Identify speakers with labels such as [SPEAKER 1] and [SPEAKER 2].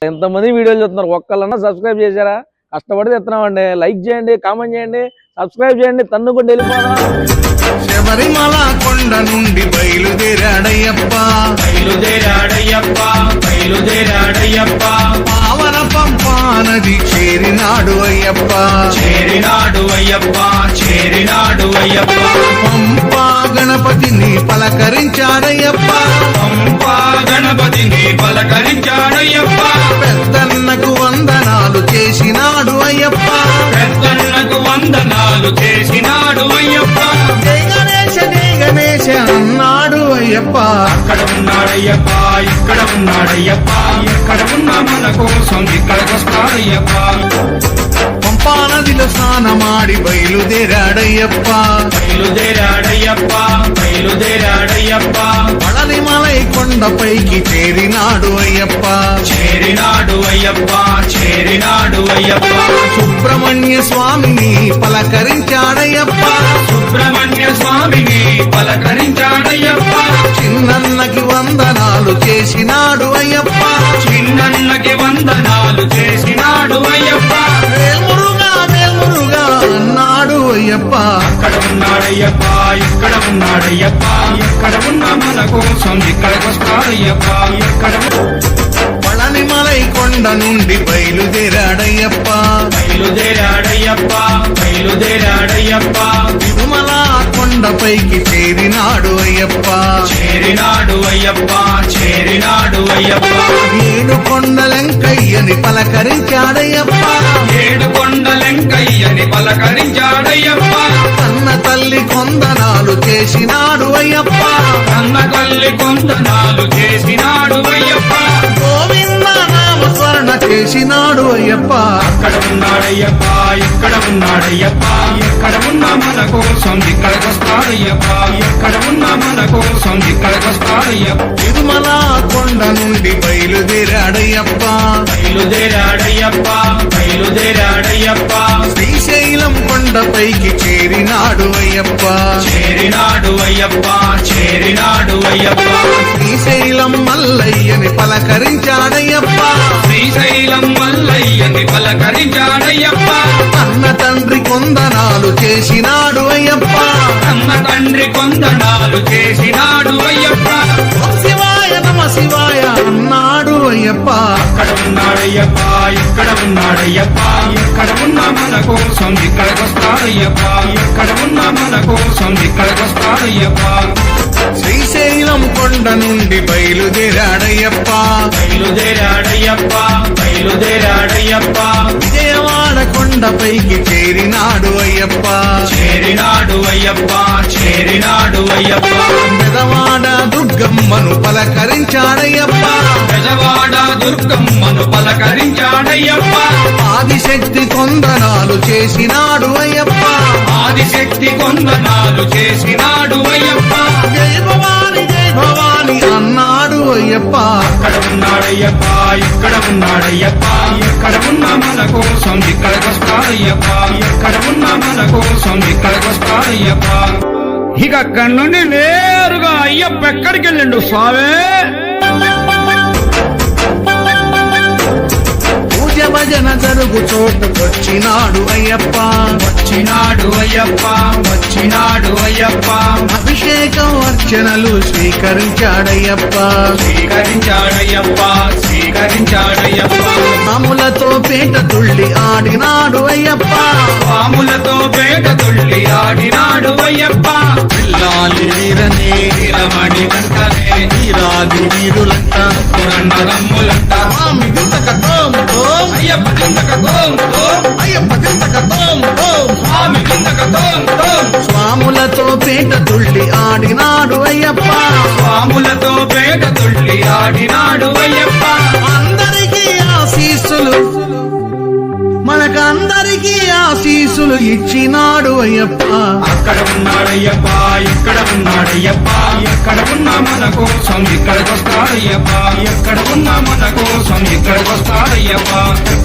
[SPEAKER 1] ఎంతమంది వీడియోలు చూస్తున్నారు, ఒక్కళ్ళన్నా సబ్స్క్రైబ్ చేశారా? కష్టపడి తెస్తున్నామండి. లైక్ చేయండి, కామెంట్ చేయండి, సబ్స్క్రైబ్ చేయండి. తన్నుకుంటూ వెళ్ళిపోదాం.
[SPEAKER 2] శబరిమల కొండ నుండి బయలుదేరాడయ్యప్ప,
[SPEAKER 3] బయలుదేరాడయ్యప్ప,
[SPEAKER 2] పావన పంపా నది చేరినాడు అయ్యప్ప,
[SPEAKER 3] చేరినాడు అయ్యప్ప,
[SPEAKER 2] పంపా గణపతిని పలకరించాడయ్యప్ప,
[SPEAKER 3] పంపా గణపతిని పలకరించాడయ్యప్ప,
[SPEAKER 2] పెద్దన్నకు వందనాలు చేసినాడు అయ్యప్ప,
[SPEAKER 3] పెద్దన్నకు వందనాలు చేసినాడు అయ్యప్ప,
[SPEAKER 2] జై గణేశ జై గణేశ అన్నాడు అయ్యప్ప.
[SPEAKER 3] అక్కడ ఉన్నాడయ్యప్ప, ఇక్కడ ఉన్నాడయ్యప్ప, ఎక్కడ ఉన్నా మన కోసం ఇక్కడికి వస్తాడయ్యప్ప,
[SPEAKER 2] పంపా నదిలో స్నానమాడి బయలుదేరాడయ్యప్ప,
[SPEAKER 3] బయలుదేరాడయ్యప్ప,
[SPEAKER 2] పళనిమలై కొండపైకి చేరినాడు అయ్యప్ప,
[SPEAKER 3] చేరినాడు అయ్యప్ప,
[SPEAKER 2] సుబ్రహ్మణ్య స్వామిని పలకరించాడయ్యప్ప,
[SPEAKER 3] సుబ్రహ్మణ్య స్వామిని పలకరించాడయ్యప్ప,
[SPEAKER 2] చిన్నన్నకి వందనాలు చేసినాడు అయ్యప్ప,
[SPEAKER 3] చిన్నన్నకి వందనాలు చేసినాడు అయ్యప్ప,
[SPEAKER 2] వేల్మురుగా వేల్మురుగా అన్నాడు అయ్యప్ప.
[SPEAKER 3] అక్కడ ఉన్నాడయ్యప్ప, ఇక్కడ ఉన్నాడయ్యప్ప, ఎక్కడ ఉన్నా మన కోసం ఇక్కడికి వస్తాడయ్యప్ప, ఎక్కడ
[SPEAKER 2] పళనిమలై కొండ నుండి బయలుదేరాడయ్యప్ప,
[SPEAKER 3] బయలుదేరాడయ్యప్ప,
[SPEAKER 2] తిరుమల కొండపైకి చేరినాడు అయ్యప్ప,
[SPEAKER 3] చేరినాడు అయ్యప్ప,
[SPEAKER 2] ఏడు కొండలెంకయ్యని పలకరించాడయ్యప్ప,
[SPEAKER 3] ఏడు కొండలెంకయ్యని పలకరించాడయ్యప్ప,
[SPEAKER 2] కన్న తల్లి కొందనాలు చేసినాడు అయ్యప్ప,
[SPEAKER 3] కన్న తల్లి కొందనాలు చేసినాడు అయ్యప్ప,
[SPEAKER 2] గోవింద నామ స్మరణ చేసినాడు అయ్యప్ప.
[SPEAKER 3] అక్కడ ఉన్నాడయ్యప్ప, ఇక్కడ ఉన్నాడయ్యప్ప, ఎక్కడ ఉన్నా మన కోసం ఇక్కడికి వస్తాడయ్యప్ప, ఎక్కడ ఉన్నా మన కోసం ఇక్కడికి వస్తాడయ్యప్ప,
[SPEAKER 2] తిరుమల కొండ నుండి బయలుదేరాడయ్యప్ప,
[SPEAKER 3] బయలుదేరాడయ్యప్ప,
[SPEAKER 2] శ్రీశైలం కొండపైకి చేరినాడు అయ్యప్ప,
[SPEAKER 3] చేరినాడు అయ్యప్ప,
[SPEAKER 2] శ్రీశైలం మల్లయ్యని పలకరించాడయ్యప్ప,
[SPEAKER 3] శ్రీశైలం మల్లయ్యని పలకరించాడయ్యప్ప,
[SPEAKER 2] అన్న తండ్రి కొందనాలు చేసినాడు అయ్యప్ప,
[SPEAKER 3] అన్న తండ్రి కొందనాలు చేసినాడు అయ్యప్ప,
[SPEAKER 2] ఓం శివాయ నమ శివాయ అన్నాడు అయ్యప్ప.
[SPEAKER 3] అక్కడ ఉన్నాడయ్యప్ప, ఇక్కడ ఉన్నాడయ్యప్ప, ఎక్కడ ఉన్నా మన కోసం ఇక్కడికి వస్తాడయ్యప్ప, ఎక్కడ ఉన్నా మన కోసం ఇక్కడికి వస్తాడయ్యప్ప,
[SPEAKER 2] శ్రీశైలం కొండ నుండి బయలుదేరాడయ్యప్ప,
[SPEAKER 3] బయలుదేరాడయ్యప్ప,
[SPEAKER 2] విజయవాడ కొండపైకి చేరినాడు అయ్యప్ప,
[SPEAKER 3] చేరినాడు అయ్యప్ప,
[SPEAKER 2] పెదవాడ దుర్గమ్మను పలకరించాడయ్యప్ప,
[SPEAKER 3] బెజవాడ దుర్గమ్మను పలకరించాడయ్యప్ప,
[SPEAKER 2] ఆదిశక్తి కొందనాలు చేసినాడు అయ్యప్ప,
[SPEAKER 3] ఆదిశక్తి కొందనాలు చేసినాడు అయ్యప్ప,
[SPEAKER 2] జై భవాని అన్నాడు అయ్యప్ప.
[SPEAKER 3] అక్కడ ఉన్నాడయ్యప్ప, ఇక్కడ ఉన్నాడయ్యప్ప, ఎక్కడ ఉన్నా మన కోసం ఇక్కడికి వస్తాడయ్యప్ప, ఎక్కడ ఉన్నా మన కోసం ఇక్కడికి వస్తాడయ్యప్ప, ఇక అక్కడి నుండి నేరుగా అయ్యప్ప ఎక్కడికి వెళ్ళిండు స్వామి?
[SPEAKER 2] పూజ భజన జరుగు చోటుకొచ్చినాడు అయ్యప్ప,
[SPEAKER 3] వచ్చినాడు అయ్యప్ప,
[SPEAKER 2] అభిషేకం అర్చనలు స్వీకరించాడయ్యప్ప,
[SPEAKER 3] స్వీకరించాడయ్యప్ప,
[SPEAKER 2] రాములతో పేట తుళ్ళి ఆడినాడు అయ్యప్ప,
[SPEAKER 3] పాములతో పేట తుళ్ళి ఆడినాడు అయ్యప్ప,
[SPEAKER 2] పిల్లాలి వీరనే
[SPEAKER 3] వీరమణి వెంటనే
[SPEAKER 2] వీరాది వీరులంట
[SPEAKER 3] పురండరమ్ములంట
[SPEAKER 2] స్వామి దింతకతోం తోం,
[SPEAKER 3] అయ్యప్ప కిందకతోం తోం,
[SPEAKER 2] అయ్యప్ప దింతకతోం తోం,
[SPEAKER 3] స్వామి కిందకతోం తోం,
[SPEAKER 2] స్వాములతో పేట తుళ్ళి ఆడినాడు అయ్యప్ప,
[SPEAKER 3] పాములతో పేట తుళ్ళి ఆడినాడు అయ్యప్ప,
[SPEAKER 2] అందరికీ ఆశీస్సులు మనకందరికీ ఆశీస్సులు ఇచ్చినాడు అయ్యప్ప.
[SPEAKER 3] అక్కడ ఉన్నాడయ్యప్ప, ఇక్కడ ఉన్నాడయ్యప్ప, ఎక్కడ ఉన్నా మన కోసం ఇక్కడికి వస్తాడయ్యప్ప, ఎక్కడ ఉన్నా మన కోసం ఇక్కడికి వస్తాడయ్యప్ప.